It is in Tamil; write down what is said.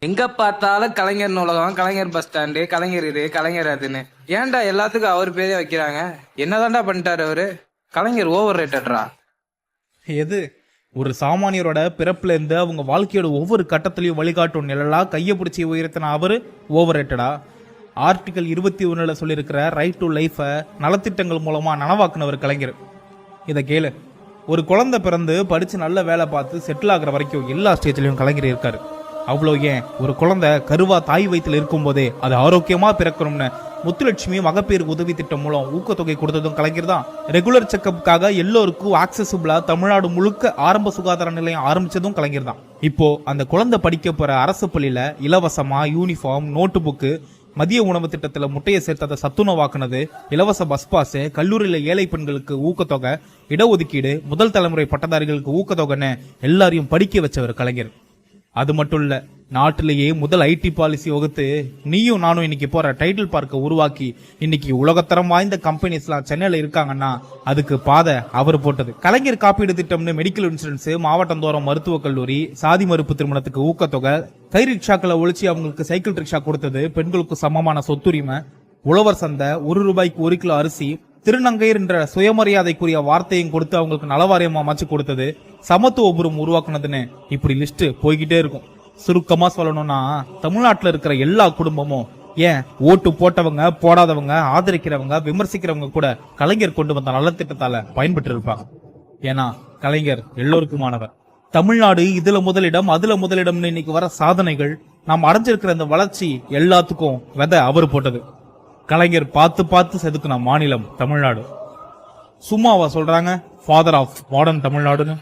எங்க பார்த்தாலும் கலைஞர் நூலகம், கலைஞர் பஸ் ஸ்டாண்டு, கலைஞர் இது, கலைஞர் அதுன்னு. ஏன்டா எல்லாத்துக்கும் அவர் பேரே வைக்கிறாங்க? என்னதான்டா பண்ணிட்டாரு அவரு? கலைஞர் ஓவர் ரேட்டட்ரா. எது ஒரு சாமானியரோட பிறப்புல இருந்து அவங்க வாழ்க்கையோட ஒவ்வொரு கட்டத்திலையும் வழிகாட்டும் நிழலா கையை பிடிச்சி உயர்த்தின அவரு ஓவர் ரேட்டடா? ஆர்டிகல் 21 சொல்லியிருக்கிற ரைட் டு லைஃபை நலத்திட்டங்கள் மூலமா நனவாக்குனவர் கலைஞர். இதை கேளு. ஒரு குழந்தை பிறந்து படிச்சு நல்ல வேலை பார்த்து செட்டில் ஆகுற வரைக்கும் எல்லா ஸ்டேஜ்லயும் கலைஞர் இருக்காரு. அவ்வளோ ஏன், ஒரு குழந்தை கருவா தாய் வயிற்றுல இருக்கும் போதே அது ஆரோக்கியமா பிறக்கணும்னு முத்துலட்சுமி மகப்பேறு உதவி திட்டம் மூலம் ஊக்கத்தொகை கொடுத்ததும் கலைஞர் தான். ரெகுலர் செக்கப்புக்காக எல்லோருக்கும் ஆக்சசிபிளா தமிழ்நாடு முழுக்க ஆரம்ப சுகாதார நிலையம் ஆரம்பிச்சதும் கலைஞர் தான். இப்போ அந்த குழந்தை படிக்க போற அரசு பள்ளியில இலவசமா யூனிஃபார்ம், நோட்டு புக்கு, மதிய உணவு திட்டத்துல முட்டையை சேர்த்து அதை சத்துணவாக்குனது, இலவச பஸ் பாஸ், கல்லூரியில ஏழை பெண்களுக்கு ஊக்கத்தொகை, இடஒதுக்கீடு, முதல் தலைமுறை பட்டதாரிகளுக்கு ஊக்கத்தொகைன்னு எல்லாரையும் படிக்க வச்சவர் கலைஞர். அது மட்டும் இல்ல, நாட்டிலேயே முதல் ஐடி பாலிசி வகுத்து நீயும் நானும் இன்னைக்கு போற டைட்டில் பார்க்க உருவாக்கி இன்னைக்கு உலகத்தரம் வாய்ந்த கம்பெனிஸ் எல்லாம் சென்னையில இருக்காங்கன்னா அதுக்கு பாதை அவர் போட்டது. கலைஞர் காப்பீடு திட்டம்னு மெடிக்கல் இன்சூரன்ஸ், மாவட்டந்தோறும் மருத்துவக் கல்லூரி, சாதி மறுப்பு திருமணத்துக்கு ஊக்கத்தொகை, கை ரிக்ஷாக்களை ஒழிச்சு அவங்களுக்கு சைக்கிள் ரிக்ஷா கொடுத்தது, பெண்களுக்கு சமமான சொத்துரிமை, உழவர் சந்தை, 1 ரூபாய்க்கு 1 கிலோ அரிசி, திருநங்கையர் என்ற சுயமரியாதைக்குரிய வார்த்தையும் கொடுத்து அவங்களுக்கு நலவாரியமா அமைச்சு கொடுத்தது, சமத்துவபுரம் உருவாக்குனதுன்னு இப்படி லிஸ்ட் போய்கிட்டே இருக்கும். சுருக்கமா சொல்லணும்னா தமிழ்நாட்டுல இருக்கிற எல்லா குடும்பமும், ஏன் ஓட்டு போட்டவங்க, போடாதவங்க, ஆதரிக்கிறவங்க, விமர்சிக்கிறவங்க கூட கலைஞர் கொண்டு வந்த நலத்திட்டத்தால பயன்பெற்று இருப்பாங்க. ஏன்னா கலைஞர் எல்லோருக்குமானவர். தமிழ்நாடு இதுல முதலிடம், அதுல முதலிடம்னு இன்னைக்கு வர சாதனைகள், நாம் அடைஞ்சிருக்கிற இந்த வளர்ச்சி எல்லாத்துக்கும் விதை அவர் போட்டது. கலைஞர் பார்த்து பார்த்து செதுக்குன மாநிலம் தமிழ்நாடு. சும்மாவா சொல்றாங்க ஃபாதர் ஆஃப் மாடர்ன் தமிழ்நாடுன்னு?